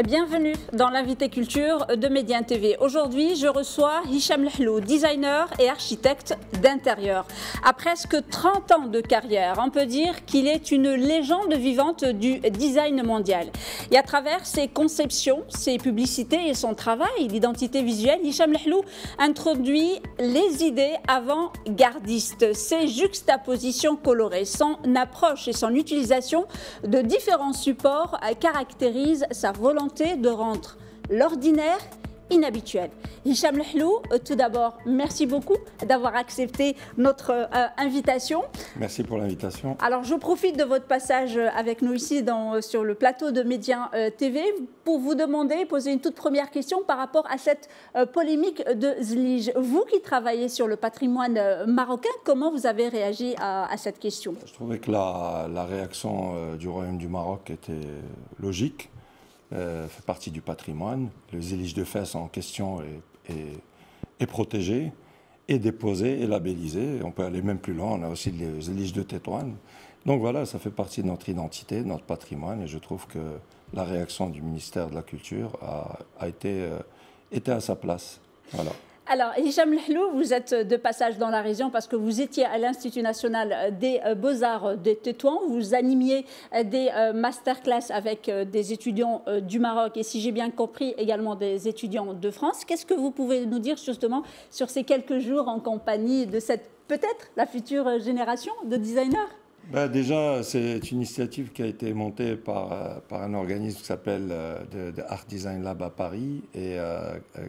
Bienvenue dans l'invité culture de Média TV. Aujourd'hui, je reçois Hicham Lehlou, designer et architecte d'intérieur. À presque 30 ans de carrière, on peut dire qu'il est une légende vivante du design mondial. Et à travers ses conceptions, ses publicités et son travail, l'identité visuelle, Hicham Lehlou introduit les idées avant-gardistes, ses juxtapositions colorées, son approche et son utilisation de différents supports caractérisent sa volonté de rendre l'ordinaire inhabituel. Hicham Lehlou, tout d'abord, merci beaucoup d'avoir accepté notre invitation. Merci pour l'invitation. Alors, je profite de votre passage avec nous ici sur le plateau de Média TV pour vous demander, poser une toute première question par rapport à cette polémique de Zlige. Vous qui travaillez sur le patrimoine marocain, comment vous avez réagi à cette question? Je trouvais que la réaction du Royaume du Maroc était logique. Fait partie du patrimoine. Le Zlige de Fès en question est protégé, est déposé et labellisé. On peut aller même plus loin, on a aussi le Zlige de Tétouan. Donc voilà, ça fait partie de notre identité, de notre patrimoine, et je trouve que la réaction du ministère de la Culture était à sa place. Voilà. Alors, Hicham Lehlou, vous êtes de passage dans la région parce que vous étiez à l'Institut national des beaux-arts de Tétouan. Vous animiez des masterclass avec des étudiants du Maroc et, si j'ai bien compris, également des étudiants de France. Qu'est-ce que vous pouvez nous dire justement sur ces quelques jours en compagnie de cette, peut-être, la future génération de designers? Déjà, c'est une initiative qui a été montée par un organisme qui s'appelle de Art Design Lab à Paris. Et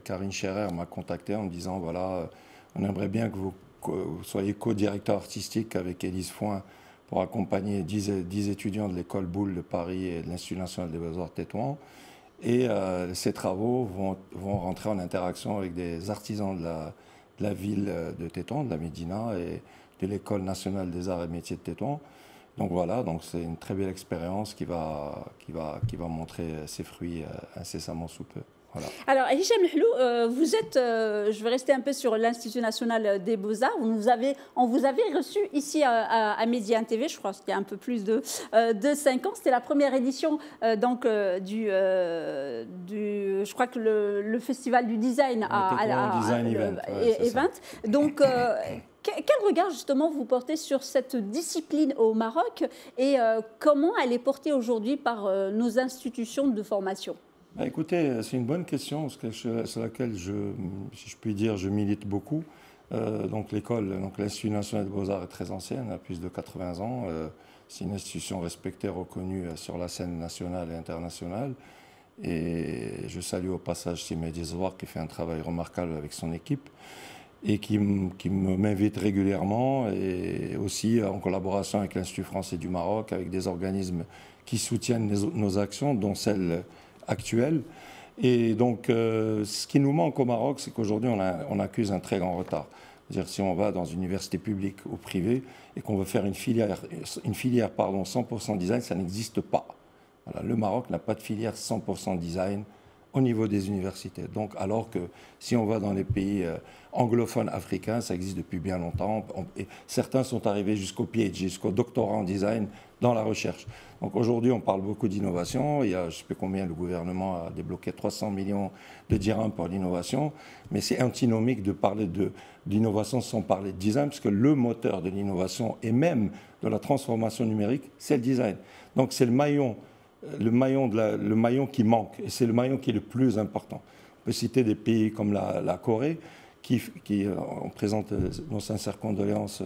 Karine Scherer m'a contacté en me disant, voilà, on aimerait bien que vous soyez co-directeur artistique avec Élise Foin pour accompagner 10 étudiants de l'école Boulle de Paris et de l'Institut national des beaux-arts Tétouan. Et ces travaux vont rentrer en interaction avec des artisans de la ville de Tétouan, de la Médina, et de l'École nationale des arts et métiers de Tétouan. Donc voilà, donc c'est une très belle expérience qui va montrer ses fruits incessamment sous peu. Voilà. Alors, Hicham Lehlou, vous êtes, je vais rester un peu sur l'Institut national des beaux-arts. On vous avait reçu ici à Média TV, je crois qu'il y a un peu plus de 5 ans. C'était la première édition donc, je crois que le festival du design Event. Donc, quel regard justement vous portez sur cette discipline au Maroc et comment elle est portée aujourd'hui par nos institutions de formation? Écoutez, c'est une bonne question, sur laquelle, si je puis dire, je milite beaucoup. Donc l'Institut national des beaux-arts est très ancienne, elle a plus de 80 ans. C'est une institution respectée, reconnue sur la scène nationale et internationale. Et je salue au passage Simé Dizouar qui fait un travail remarquable avec son équipe et qui m'invite régulièrement, et aussi en collaboration avec l'Institut français du Maroc, avec des organismes qui soutiennent nos actions, dont celle actuelle. Et donc, ce qui nous manque au Maroc, c'est qu'aujourd'hui, on accuse un très grand retard. C'est-à-dire, si on va dans une université publique ou privée et qu'on veut faire une filière 100% design, ça n'existe pas. Voilà, le Maroc n'a pas de filière 100% design au niveau des universités. Donc, alors que si on va dans les pays anglophones africains, ça existe depuis bien longtemps. Et certains sont arrivés jusqu'au PhD, jusqu'au doctorat en design dans la recherche. Donc aujourd'hui, on parle beaucoup d'innovation. Il y a, je ne sais plus combien, le gouvernement a débloqué 300 millions de dirhams pour l'innovation. Mais c'est antinomique de parler d'innovation sans parler de design, parce que le moteur de l'innovation et même de la transformation numérique, c'est le design. Donc c'est le maillon qui manque, et c'est le maillon qui est le plus important. On peut citer des pays comme la Corée, on présente nos sincères condoléances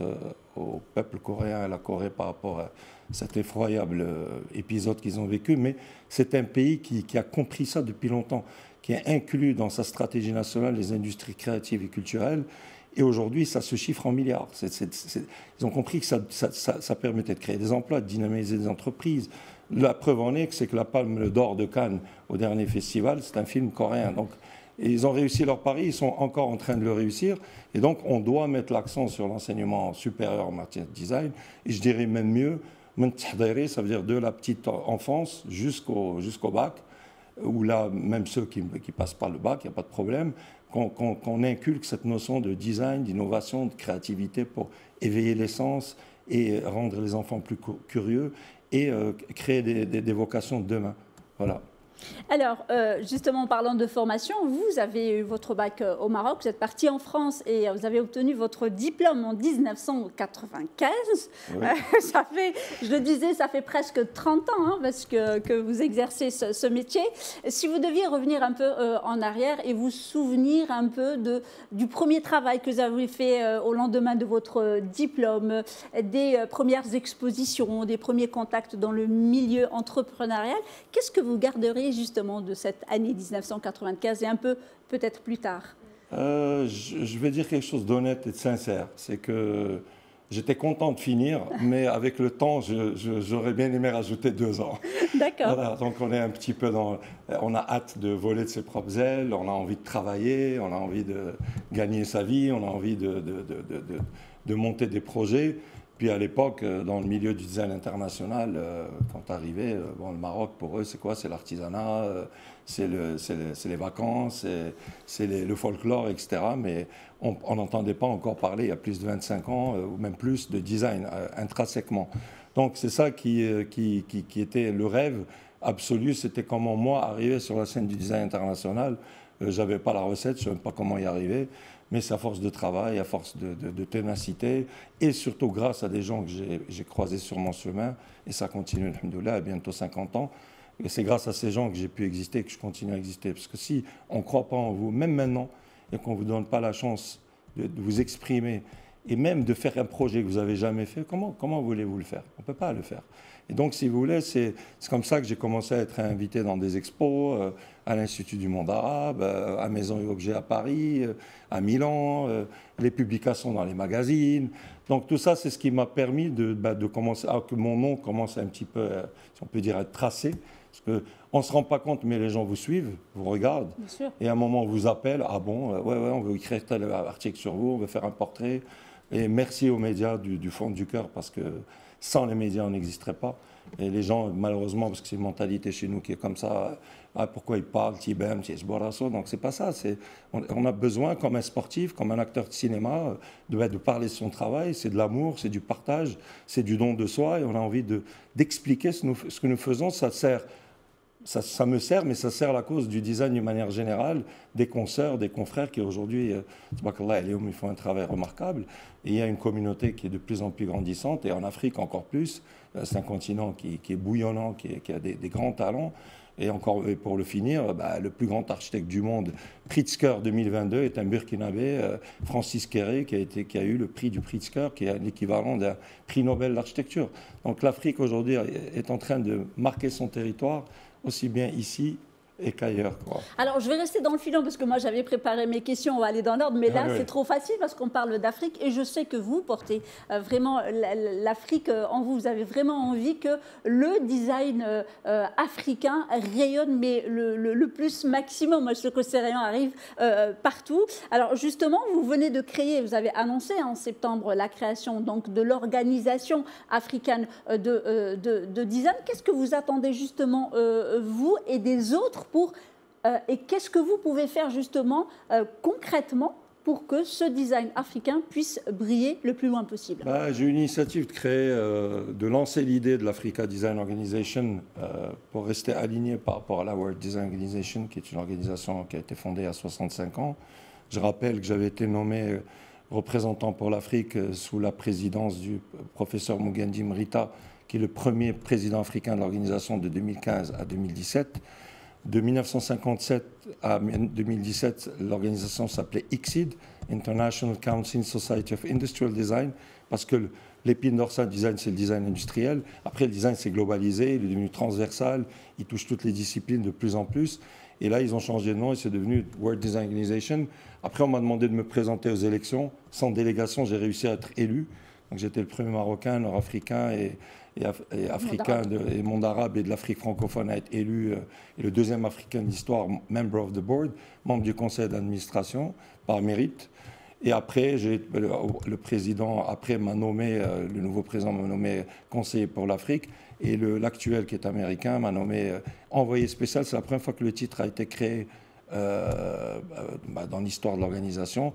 au peuple coréen et à la Corée par rapport à cet effroyable épisode qu'ils ont vécu, mais c'est un pays qui a compris ça depuis longtemps, qui a inclus dans sa stratégie nationale les industries créatives et culturelles, et aujourd'hui ça se chiffre en milliards. Ils ont compris que ça permettait de créer des emplois, de dynamiser des entreprises. La preuve en est, c'est que la Palme d'Or de Cannes au dernier festival, c'est un film coréen. Donc, ils ont réussi leur pari, ils sont encore en train de le réussir. Et donc, on doit mettre l'accent sur l'enseignement supérieur en matière de design. Et je dirais même mieux, ça veut dire de la petite enfance jusqu'au bac, où là, même ceux qui ne passent pas le bac, il n'y a pas de problème, qu'on inculque cette notion de design, d'innovation, de créativité pour éveiller les sens et rendre les enfants plus curieux et créer des vocations de demain. Voilà. Alors, justement, en parlant de formation, vous avez eu votre bac au Maroc, vous êtes parti en France et vous avez obtenu votre diplôme en 1995. Oui. Ça fait, je le disais, ça fait presque 30 ans hein, parce que vous exercez ce métier. Si vous deviez revenir un peu en arrière et vous souvenir un peu du premier travail que vous avez fait au lendemain de votre diplôme, des premières expositions, des premiers contacts dans le milieu entrepreneurial, qu'est-ce que vous garderiez justement de cette année 1995 et un peu peut-être plus tard? Je vais dire quelque chose d'honnête et de sincère. C'est que j'étais content de finir, mais avec le temps, j'aurais bien aimé rajouter 2 ans. D'accord. Voilà, donc on est un petit peu dans... On a hâte de voler de ses propres ailes, on a envie de travailler, on a envie de gagner sa vie, on a envie de monter des projets. Puis à l'époque, dans le milieu du design international, quand arrivé, bon, le Maroc, pour eux, c'est quoi? C'est l'artisanat, c'est les vacances, c'est le folklore, etc. Mais on n'entendait pas encore parler, il y a plus de 25 ans, ou même plus, de design intrinsèquement. Donc c'est ça qui était le rêve absolu, c'était comment moi arriver sur la scène du design international. Je n'avais pas la recette, je ne savais même pas comment y arriver. Mais c'est à force de travail, à force de ténacité, et surtout grâce à des gens que j'ai croisés sur mon chemin, et ça continue, alhamdoulilah, à bientôt 50 ans. Et c'est grâce à ces gens que j'ai pu exister, que je continue à exister. Parce que si on ne croit pas en vous, même maintenant, et qu'on ne vous donne pas la chance de vous exprimer, et même de faire un projet que vous n'avez jamais fait, comment voulez-vous le faire? On ne peut pas le faire. Et donc, si vous voulez, c'est comme ça que j'ai commencé à être invité dans des expos, à l'Institut du monde arabe, à Maison et Objets à Paris, à Milan, les publications dans les magazines. Donc tout ça, c'est ce qui m'a permis de commencer, que mon nom commence un petit peu, si on peut dire, à être tracé. Parce qu'on ne se rend pas compte, mais les gens vous suivent, vous regardent. Bien sûr. Et à un moment, on vous appelle, ah bon, ouais, on veut écrire tel article sur vous, on veut faire un portrait. Et merci aux médias du fond du cœur, parce que sans les médias, on n'existerait pas. Et les gens, malheureusement, parce que c'est une mentalité chez nous qui est comme ça, ah, pourquoi ils parlent, Tibem, Tiesborasso, donc c'est pas ça. On a besoin, comme un sportif, comme un acteur de cinéma, de parler de son travail, c'est de l'amour, c'est du partage, c'est du don de soi, et on a envie d'expliquer ce que nous faisons. Ça me sert, mais ça sert à la cause du design d'une manière générale, des consoeurs, des confrères qui aujourd'hui, ils font un travail remarquable. Et il y a une communauté qui est de plus en plus grandissante, et en Afrique encore plus. C'est un continent qui est bouillonnant, qui a des grands talents. Et encore, pour le finir, le plus grand architecte du monde, Pritzker 2022, est un Burkinabé, Francis Kéré, qui a eu le prix du Pritzker, qui est l'équivalent d'un prix Nobel d'architecture. Donc l'Afrique aujourd'hui est en train de marquer son territoire, aussi bien ici et qu'ailleurs. Alors, je vais rester dans le filon parce que moi, j'avais préparé mes questions, on va aller dans l'ordre, mais là, c'est trop facile parce qu'on parle d'Afrique et je sais que vous portez vraiment l'Afrique en vous. Vous avez vraiment envie que le design africain rayonne, mais le plus maximum. Moi, je sais que ces rayons arrivent partout. Alors, justement, vous venez de créer, vous avez annoncé en septembre la création donc, de l'organisation africaine de design. Qu'est-ce que vous attendez justement, vous et des autres et qu'est-ce que vous pouvez faire justement concrètement pour que ce design africain puisse briller le plus loin possible? J'ai une initiative de créer, de lancer l'idée de l'Africa Design Organization pour rester aligné par rapport à la World Design Organization, qui est une organisation qui a été fondée à 65 ans. Je rappelle que j'avais été nommé représentant pour l'Afrique sous la présidence du professeur Mugendi Mrita, qui est le premier président africain de l'organisation de 2015 à 2017. De 1957 à 2017, l'organisation s'appelait ICSID, International Council Society of Industrial Design, parce que l'épine dorsale du design, c'est le design industriel. Après, le design s'est globalisé, il est devenu transversal, il touche toutes les disciplines de plus en plus. Et là, ils ont changé de nom et c'est devenu World Design Organization. Après, on m'a demandé de me présenter aux élections. Sans délégation, j'ai réussi à être élu. Donc, j'étais le premier Marocain, Nord-Africain et africain et monde arabe et de l'Afrique francophone à être élu, et le deuxième Africain de l'histoire, member of the board, membre du conseil d'administration, par mérite. Et après, le président, après m'a nommé, le nouveau président m'a nommé conseiller pour l'Afrique, et l'actuel qui est américain m'a nommé envoyé spécial. C'est la première fois que le titre a été créé dans l'histoire de l'organisation,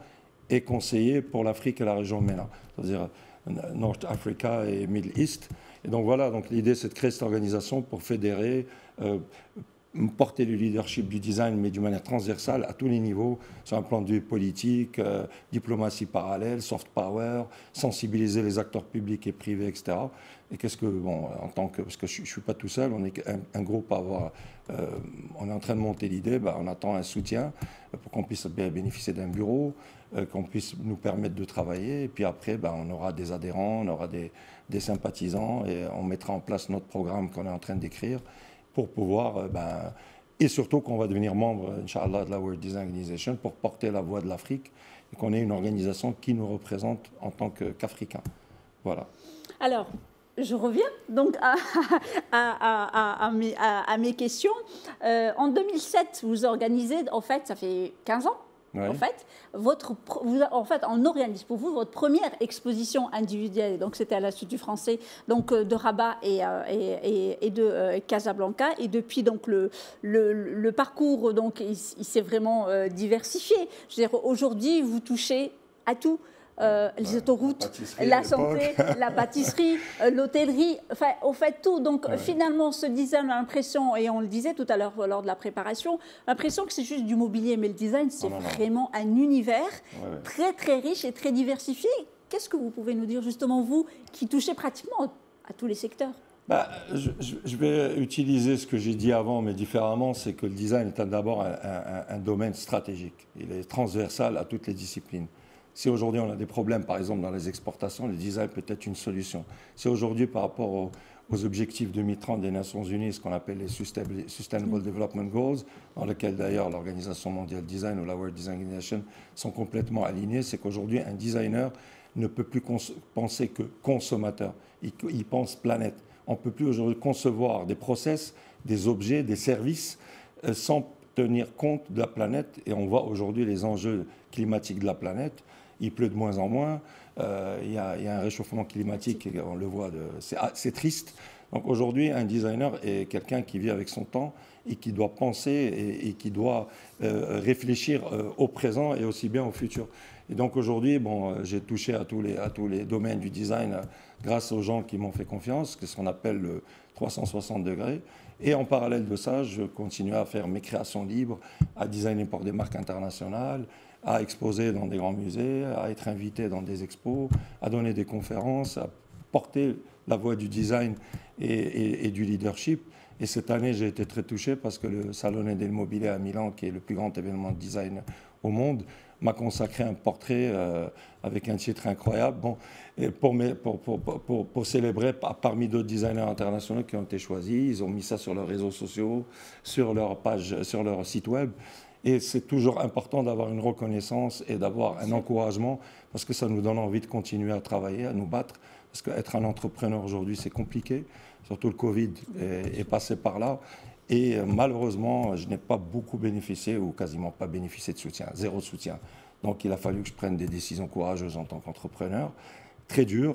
et conseiller pour l'Afrique et la région MENA, c'est-à-dire North Africa et Middle East. Et donc voilà, donc l'idée c'est de créer cette organisation pour fédérer porter le leadership du design, mais d'une manière transversale à tous les niveaux, sur un plan de vue politique, diplomatie parallèle, soft power, sensibiliser les acteurs publics et privés, etc. Et qu'est-ce que, bon, en tant que, parce que je ne suis pas tout seul, on est un groupe à avoir, on est en train de monter l'idée, on attend un soutien pour qu'on puisse bénéficier d'un bureau, qu'on puisse nous permettre de travailler, et puis après, on aura des adhérents, on aura des sympathisants, et on mettra en place notre programme qu'on est en train d'écrire, pour pouvoir, et surtout qu'on va devenir membre, Inch'Allah, de la World Design Organization pour porter la voix de l'Afrique et qu'on ait une organisation qui nous représente en tant qu'Africains. Voilà. Alors, je reviens donc à mes questions. En 2007, vous organisez, en fait, ça fait 15 ans. Oui. En fait, on organise pour vous votre première exposition individuelle. Donc, c'était à l'Institut français donc, de Rabat et de Casablanca. Et depuis, donc, le parcours, donc, il s'est vraiment diversifié. Je veux dire, aujourd'hui, vous touchez à tout. Les autoroutes, la santé, la pâtisserie, l'hôtellerie, enfin, on fait tout. Donc, finalement, ce design, on a l'impression, et on le disait tout à l'heure lors de la préparation, l'impression que c'est juste du mobilier, mais le design, c'est vraiment un univers très, très riche et très diversifié. Qu'est-ce que vous pouvez nous dire, justement, vous, qui touchez pratiquement à tous les secteurs? Je vais utiliser ce que j'ai dit avant, mais différemment, c'est que le design est d'abord un domaine stratégique. Il est transversal à toutes les disciplines. Si aujourd'hui on a des problèmes, par exemple, dans les exportations, le design peut être une solution. Si aujourd'hui, par rapport aux objectifs 2030 des Nations Unies, ce qu'on appelle les Sustainable Development Goals, dans lesquels d'ailleurs l'Organisation mondiale du design ou la World Design Organization sont complètement alignés, c'est qu'aujourd'hui, un designer ne peut plus penser que consommateur. Il pense planète. On ne peut plus aujourd'hui concevoir des process, des objets, des services sans tenir compte de la planète. Et on voit aujourd'hui les enjeux climatiques de la planète. Il pleut de moins en moins, il y a un réchauffement climatique, on le voit, c'est triste. Donc aujourd'hui, un designer est quelqu'un qui vit avec son temps et qui doit penser et qui doit réfléchir au présent et aussi bien au futur. Et donc aujourd'hui, j'ai touché à tous les domaines du design grâce aux gens qui m'ont fait confiance, ce qu'on appelle le 360 degrés. Et en parallèle de ça, je continue à faire mes créations libres, à designer pour des marques internationales, à exposer dans des grands musées, à être invité dans des expos, à donner des conférences, à porter la voix du design et du leadership. Et cette année, j'ai été très touché parce que le Salone del Mobile à Milan, qui est le plus grand événement de design au monde, m'a consacré un portrait avec un titre incroyable et pour célébrer parmi d'autres designers internationaux qui ont été choisis. Ils ont mis ça sur leurs réseaux sociaux, sur leur page, sur leur site web. Et c'est toujours important d'avoir une reconnaissance et d'avoir un encouragement parce que ça nous donne envie de continuer à travailler, à nous battre. Parce qu'être un entrepreneur aujourd'hui, c'est compliqué. Surtout le Covid est passé par là. Et malheureusement, je n'ai pas beaucoup bénéficié ou quasiment pas bénéficié de soutien, zéro soutien. Donc il a fallu que je prenne des décisions courageuses en tant qu'entrepreneur. Très dur.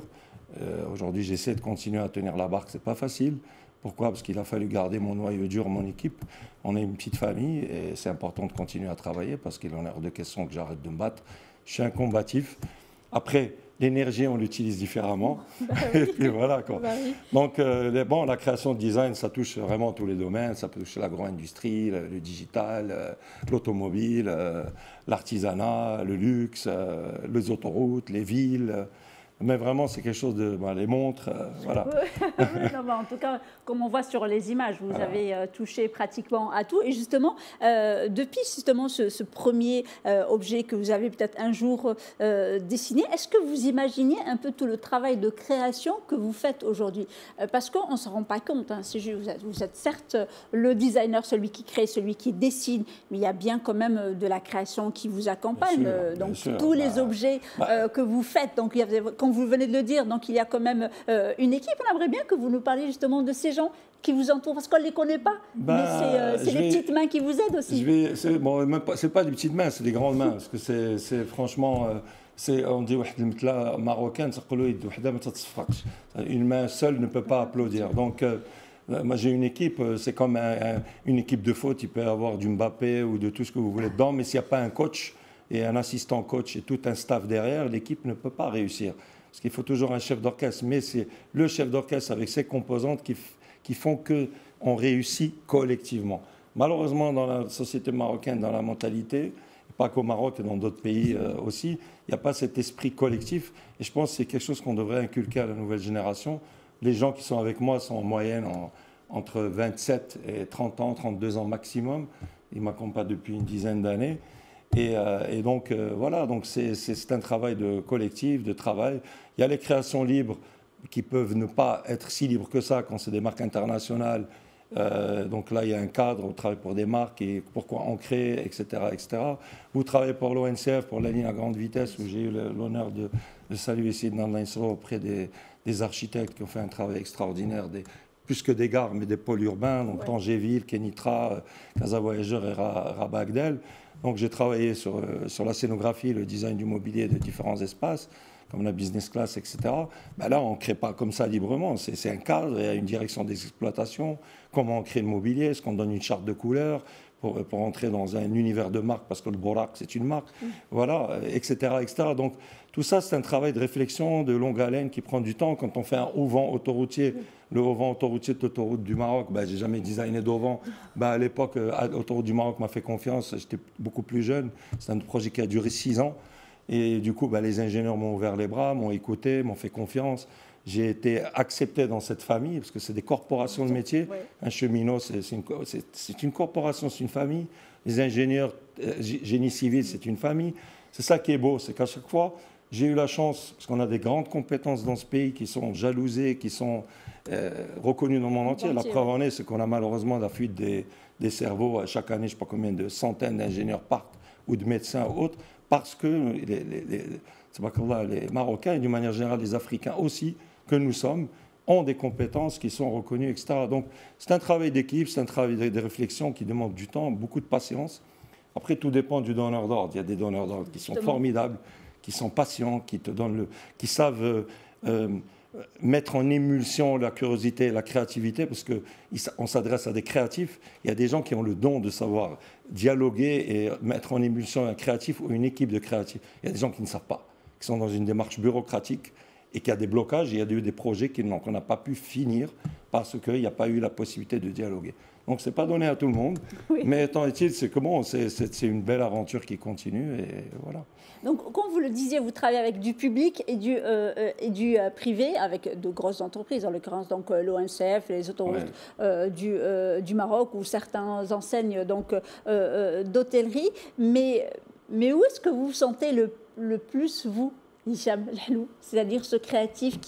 Aujourd'hui, j'essaie de continuer à tenir la barque. Ce n'est pas facile. Pourquoi? Parce qu'il a fallu garder mon noyau dur, mon équipe. On est une petite famille et c'est important de continuer à travailler parce qu'il en est hors de question que j'arrête de me battre. Je suis un combatif. Après, l'énergie, on l'utilise différemment. Et puis voilà, quoi. Donc, la création de design, ça touche vraiment tous les domaines. Ça peut toucher l'agro-industrie, le digital, l'automobile, l'artisanat, le luxe, les autoroutes, les villes. Mais vraiment, c'est quelque chose de... les montres, voilà. Non, en tout cas, comme on voit sur les images, vous avez touché pratiquement à tout. Et justement, depuis justement ce premier objet que vous avez peut-être un jour dessiné, est-ce que vous imaginez un peu tout le travail de création que vous faites aujourd'hui? Parce qu'on ne s'en rend pas compte. Hein. Vous êtes certes le designer, celui qui crée, celui qui dessine, mais il y a bien quand même de la création qui vous accompagne. Donc, tous les objets que vous faites, donc il y avait... Comme vous venez de le dire, donc il y a quand même une équipe. On aimerait bien que vous nous parliez justement de ces gens qui vous entourent, parce qu'on ne les connaît pas, mais c'est les petites mains qui vous aident aussi. C'est pas des petites mains, c'est des grandes mains, parce que c'est franchement, on dit marocaine, une main seule ne peut pas applaudir. Donc moi j'ai une équipe, c'est comme une équipe de foot, il peut y avoir du Mbappé ou de tout ce que vous voulez dedans, mais s'il n'y a pas un coach et un assistant coach et tout un staff derrière, l'équipe ne peut pas réussir. Parce qu'il faut toujours un chef d'orchestre, mais c'est le chef d'orchestre avec ses composantes qui font qu'on réussit collectivement. Malheureusement, dans la société marocaine, dans la mentalité, pas qu'au Maroc et dans d'autres pays aussi, il n'y a pas cet esprit collectif. Et je pense que c'est quelque chose qu'on devrait inculquer à la nouvelle génération. Les gens qui sont avec moi sont en moyenne entre 27 et 30 ans, 32 ans maximum. Ils ne m'accompagnent depuis une dizaine d'années. Et donc, voilà, donc c'est un travail de collectif, de travail. Il y a les créations libres qui peuvent ne pas être si libres que ça quand c'est des marques internationales. Donc là, il y a un cadre, on travaille pour des marques et pourquoi en créer, etc., etc. Vous travaillez pour l'ONCF, pour la ligne à grande vitesse, où j'ai eu l'honneur de saluer ici dans l'INSRO auprès des architectes qui ont fait un travail extraordinaire, plus que des gares, mais des pôles urbains, donc Tangéville, Kenitra, Casa Voyageur et Rabat Agdel. Donc j'ai travaillé sur la scénographie, le design du mobilier de différents espaces, comme la business class, etc. Ben là, on ne crée pas comme ça librement. C'est un cadre, il y a une direction d'exploitation. Comment on crée le mobilier? Est-ce qu'on donne une charte de couleurs pour entrer dans un univers de marque, parce que le Borak, c'est une marque, voilà, etc., etc. Donc, tout ça, c'est un travail de réflexion de longue haleine qui prend du temps. Quand on fait un haut-vent autoroutier, le haut-vent autoroutier de l'autoroute du Maroc, ben, j'ai jamais designé d'auvent. Ben, à l'époque, l'autoroute du Maroc m'a fait confiance, j'étais beaucoup plus jeune. C'est un projet qui a duré 6 ans. Et du coup, ben, les ingénieurs m'ont ouvert les bras, m'ont écouté, m'ont fait confiance. J'ai été accepté dans cette famille, parce que c'est des corporations de métier. Un cheminot, c'est une corporation, c'est une famille. Les ingénieurs, génie civil, c'est une famille. C'est ça qui est beau, c'est qu'à chaque fois, j'ai eu la chance, parce qu'on a des grandes compétences dans ce pays qui sont jalousées, qui sont reconnues dans le monde entier. La preuve en est, c'est qu'on a malheureusement la fuite des cerveaux. Chaque année, je ne sais pas combien de centaines d'ingénieurs partent, ou de médecins ou autres, parce que les Marocains, et d'une manière générale les Africains aussi, que nous sommes, ont des compétences qui sont reconnues, etc. Donc c'est un travail d'équipe, c'est un travail de réflexion qui demande du temps, beaucoup de patience. Après, tout dépend du donneur d'ordre. Il y a des donneurs d'ordre qui sont formidables, qui sont patients, qui savent mettre en émulsion la curiosité et la créativité, parce qu'on s'adresse à des créatifs. Il y a des gens qui ont le don de savoir dialoguer et mettre en émulsion un créatif ou une équipe de créatifs. Il y a des gens qui ne savent pas, qui sont dans une démarche bureaucratique et qu'il y a des blocages. Il y a eu des projets qu'on n'a pas pu finir parce qu'il n'y a pas eu la possibilité de dialoguer. Donc, ce n'est pas donné à tout le monde. Oui. Mais tant est-il, c'est une belle aventure qui continue. Et voilà. Donc, comme vous le disiez, vous travaillez avec du public et du privé, avec de grosses entreprises, en l'occurrence l'ONCF, les autoroutes du Maroc ou certaines enseignes d'hôtellerie. Mais où est-ce que vous vous sentez le plus, vous, Hicham Lhlou, c'est-à-dire ce créatif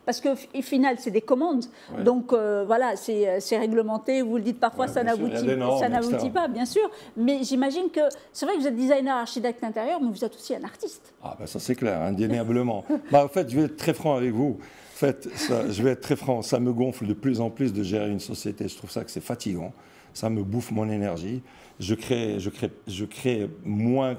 parce qu'au final c'est des commandes, donc voilà, c'est réglementé, vous le dites parfois, ça n'aboutit pas, bien sûr, mais j'imagine que c'est vrai que vous êtes designer architecte intérieur, mais vous êtes aussi un artiste. Ah ben ça c'est clair, indéniablement. En fait, je vais être très franc avec vous. En fait, je vais être très franc, ça me gonfle de plus en plus de gérer une société, je trouve ça que c'est fatigant, ça me bouffe mon énergie, je crée moins.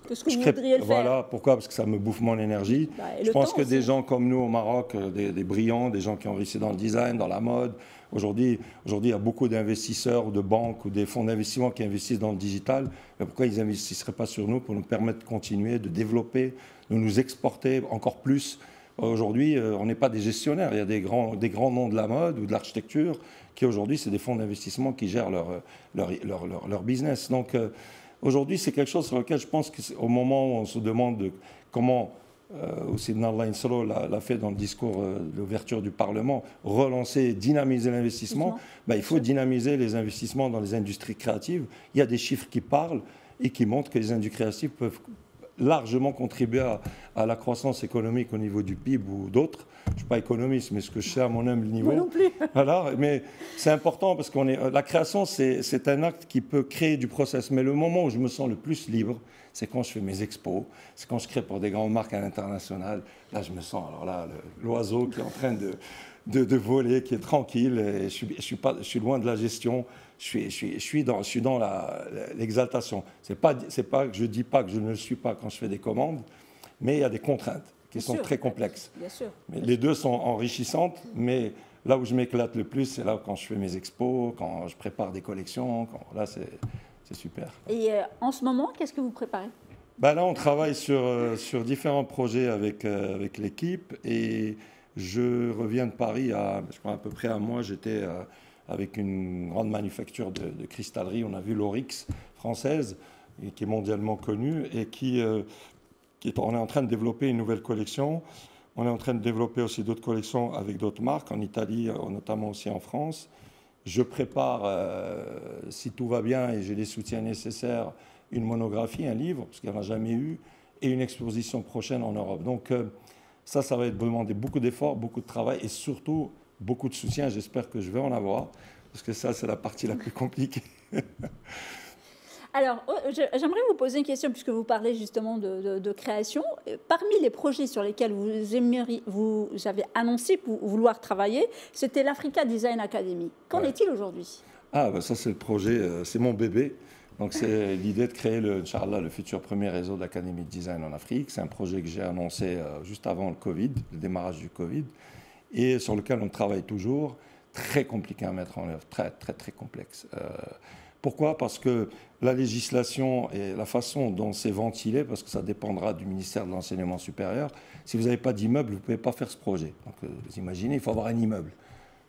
Qu'est-ce que vous voudriez le faire? Voilà, pourquoi? Parce que ça me bouffe mon énergie. Je pense que des gens comme nous au Maroc, des brillants, des gens qui ont réussi dans le design, dans la mode, aujourd'hui il y a beaucoup d'investisseurs ou de banques ou des fonds d'investissement qui investissent dans le digital. Mais pourquoi ils n'investisseraient pas sur nous pour nous permettre de continuer, de développer, de nous exporter encore plus? Aujourd'hui, on n'est pas des gestionnaires. Il y a des grands noms de la mode ou de l'architecture qui aujourd'hui, c'est des fonds d'investissement qui gèrent leur business. Donc, aujourd'hui, c'est quelque chose sur lequel je pense qu'au moment où on se demande comment, aussi Nallah Insro l'a fait dans le discours d'ouverture du Parlement, relancer, dynamiser l'investissement, il faut dynamiser les investissements dans les industries créatives. Il y a des chiffres qui parlent et qui montrent que les industries créatives peuvent largement contribuer à la croissance économique au niveau du PIB ou d'autres. Je ne suis pas économiste, mais ce que je sais à mon humble niveau. Moi non plus. Voilà, mais c'est important parce la création, c'est un acte qui peut créer du process. Mais le moment où je me sens le plus libre, c'est quand je fais mes expos, c'est quand je crée pour des grandes marques à l'international. Là, je me sens, alors là, l'oiseau qui est en train de voler, qui est tranquille. Et je suis loin de la gestion. Je suis dans l'exaltation. C'est pas que je dis pas que je ne le suis pas quand je fais des commandes, mais il y a des contraintes qui sont très complexes. Bien sûr. Mais les deux sont enrichissantes, mais là où je m'éclate le plus, c'est là quand je fais mes expos, quand je prépare des collections. Là, c'est super. Et en ce moment, qu'est-ce que vous préparez? Là, on travaille sur différents projets avec l'équipe et je reviens de Paris je crois à peu près un mois. J'étais avec une grande manufacture de cristallerie. On a vu l'Oryx française, et qui est mondialement connue, et on est en train de développer une nouvelle collection. On est en train de développer aussi d'autres collections avec d'autres marques, en Italie, notamment aussi en France. Je prépare, si tout va bien et j'ai les soutiens nécessaires, une monographie, un livre, parce qu'il n'y en a jamais eu, et une exposition prochaine en Europe. Donc ça va demander beaucoup d'efforts, beaucoup de travail et surtout beaucoup de soutien. J'espère que je vais en avoir, parce que ça, c'est la partie la plus compliquée. Alors, j'aimerais vous poser une question, puisque vous parlez justement de création. Parmi les projets sur lesquels vous avez annoncé vouloir travailler, c'était l'Africa Design Academy. Qu'en est-il aujourd'hui? Ah, ben ça, c'est le projet, c'est mon bébé. Donc, c'est l'idée de créer, Inch'Allah, le futur premier réseau d'Académie de Design en Afrique. C'est un projet que j'ai annoncé juste avant le Covid, le démarrage du Covid, et sur lequel on travaille toujours. Très compliqué à mettre en œuvre, très, très, très complexe. Pourquoi? Parce que la législation et la façon dont c'est ventilé, parce que ça dépendra du ministère de l'Enseignement supérieur, si vous n'avez pas d'immeuble, vous ne pouvez pas faire ce projet. Donc, vous imaginez, il faut avoir un immeuble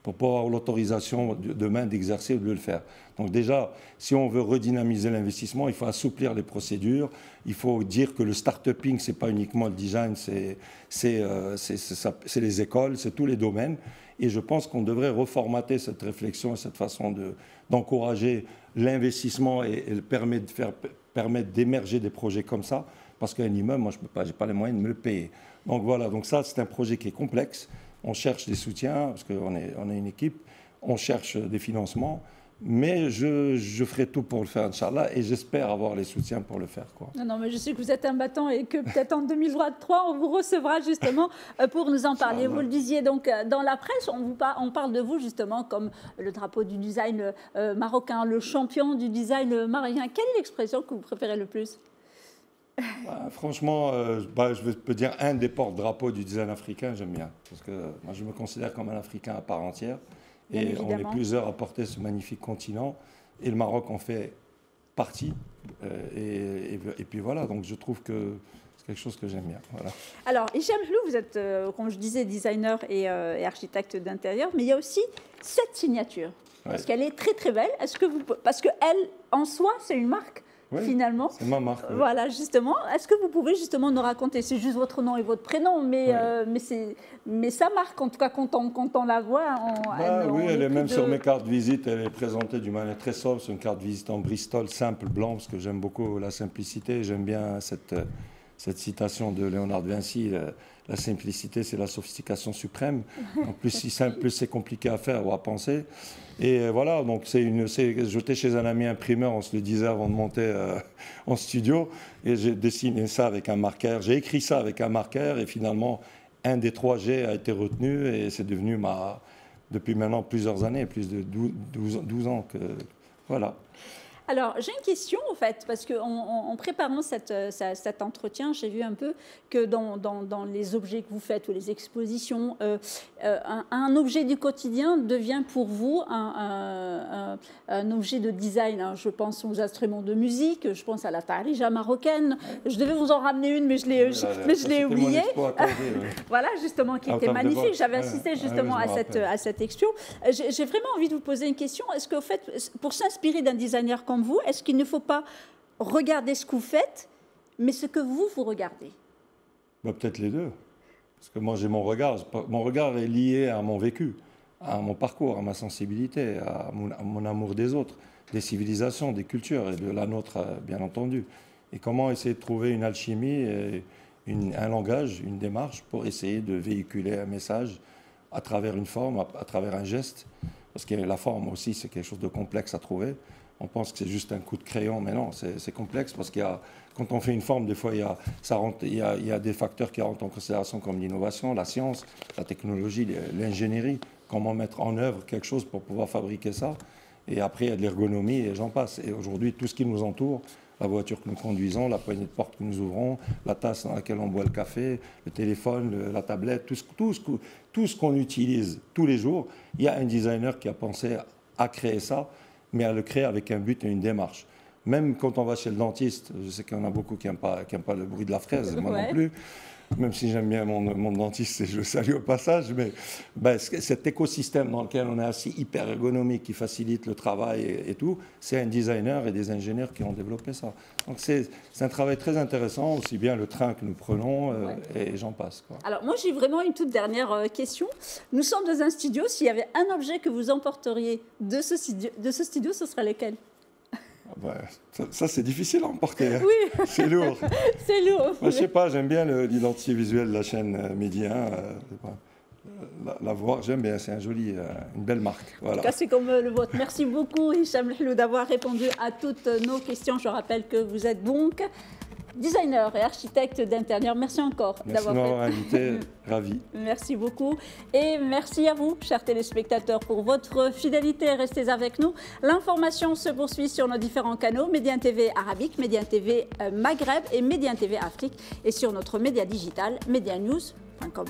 pour pouvoir avoir l'autorisation demain d'exercer ou de le faire. Donc déjà, si on veut redynamiser l'investissement, il faut assouplir les procédures, il faut dire que le start-uping, ce n'est pas uniquement le design, c'est les écoles, c'est tous les domaines. Et je pense qu'on devrait reformater cette réflexion et cette façon d'encourager l'investissement et permettre d'émerger des projets comme ça, parce qu'un immeuble, moi, je n'ai pas les moyens de me le payer. Donc voilà, donc ça, c'est un projet qui est complexe. On cherche des soutiens, parce qu'on est une équipe, on cherche des financements, mais je ferai tout pour le faire, Inch'Allah, et j'espère avoir les soutiens pour le faire, quoi. Non, mais je sais que vous êtes un battant et que peut-être en 2023, on vous recevra justement pour nous en parler. Vous le disiez, donc, dans la presse, on parle de vous justement comme le drapeau du design marocain, le champion du design marocain. Quelle est l'expression que vous préférez le plus? Franchement, je peux dire un des porte-drapeaux du design africain, j'aime bien. Parce que moi, je me considère comme un Africain à part entière. Et on est plusieurs à porter ce magnifique continent. Et le Maroc en fait partie. Et puis voilà, donc je trouve que c'est quelque chose que j'aime bien. Voilà. Alors, Hicham Hlou, vous êtes, comme je disais, designer et architecte d'intérieur, mais il y a aussi cette signature. Parce qu'elle est très très belle. Parce qu'elle, en soi, c'est une marque. Oui, finalement. C'est ma marque. Oui. Voilà, justement. Est-ce que vous pouvez justement nous raconter, c'est juste votre nom et votre prénom, mais, mais ça marque, en tout cas, quand on la voit. Oui, elle est même sur mes cartes visite, elle est présentée d'une manière très sobre. C'est une carte visite en Bristol, simple, blanc, parce que j'aime beaucoup la simplicité. J'aime bien cette citation de Léonard de Vinci, la simplicité, c'est la sophistication suprême. En plus, si simple, plus c'est compliqué à faire ou à penser. Et voilà, donc j'étais chez un ami imprimeur, on se le disait avant de monter en studio, et j'ai dessiné ça avec un marqueur. J'ai écrit ça avec un marqueur, et finalement, un des 3 G a été retenu, et c'est devenu depuis maintenant plusieurs années, plus de 12 ans que... Voilà. Alors, j'ai une question, en fait, parce qu'en préparant cet entretien, j'ai vu un peu que dans les objets que vous faites ou les expositions, un objet du quotidien devient pour vous un objet de design. Hein. Je pense aux instruments de musique, je pense à la tarija marocaine. Je devais vous en ramener une, mais je l'ai oubliée. Voilà, justement, qui était magnifique. J'avais assisté justement à cette expo. J'ai vraiment envie de vous poser une question. Est-ce qu'au fait, pour s'inspirer d'un designer comme vous, est-ce qu'il ne faut pas regarder ce que vous faites, mais ce que vous regardez? Peut-être les deux. Parce que moi, j'ai mon regard. Mon regard est lié à mon vécu, à mon parcours, à ma sensibilité, à mon amour des autres, des civilisations, des cultures, et de la nôtre, bien entendu. Et comment essayer de trouver une alchimie, et un langage, une démarche pour essayer de véhiculer un message à travers une forme, à travers un geste. Parce que la forme aussi, c'est quelque chose de complexe à trouver. On pense que c'est juste un coup de crayon, mais non, c'est complexe parce quand on fait une forme, des fois, il y a des facteurs qui rentrent en considération comme l'innovation, la science, la technologie, l'ingénierie, comment mettre en œuvre quelque chose pour pouvoir fabriquer ça. Et après, il y a de l'ergonomie et j'en passe. Et aujourd'hui, tout ce qui nous entoure, la voiture que nous conduisons, la poignée de porte que nous ouvrons, la tasse dans laquelle on boit le café, le téléphone, la tablette, tout ce qu'on utilise tous les jours, il y a un designer qui a pensé à créer ça, mais à le créer avec un but et une démarche. Même quand on va chez le dentiste, je sais qu'il y en a beaucoup qui n'aiment pas le bruit de la fraise, moi non plus. même si j'aime bien mon dentiste et je le salue au passage, mais ben, cet écosystème dans lequel on est assis, hyper ergonomique, qui facilite le travail et tout, c'est un designer et des ingénieurs qui ont développé ça. Donc c'est un travail très intéressant, aussi bien le train que nous prenons et j'en passe, quoi. Alors moi j'ai vraiment une toute dernière question. Nous sommes dans un studio, s'il y avait un objet que vous emporteriez de ce studio, ce serait lequel? Ça c'est difficile à emporter. Hein. Oui. C'est lourd. C'est lourd. Moi, je sais pas, j'aime bien l'identité visuelle de la chaîne Midi 1. La voir, j'aime bien, c'est une belle marque. Voilà. En tout cas, c'est comme le vôtre. Merci beaucoup, Hicham Lehlou, d'avoir répondu à toutes nos questions. Je rappelle que vous êtes donc designer et architecte d'intérieur. Merci encore d'avoir de m'avoir invité, ravi. Merci beaucoup. Et merci à vous, chers téléspectateurs, pour votre fidélité. Restez avec nous. L'information se poursuit sur nos différents canaux, Médiane TV Arabique, Médiane TV Maghreb et Médiane TV Afrique, et sur notre média digital, medianews.com.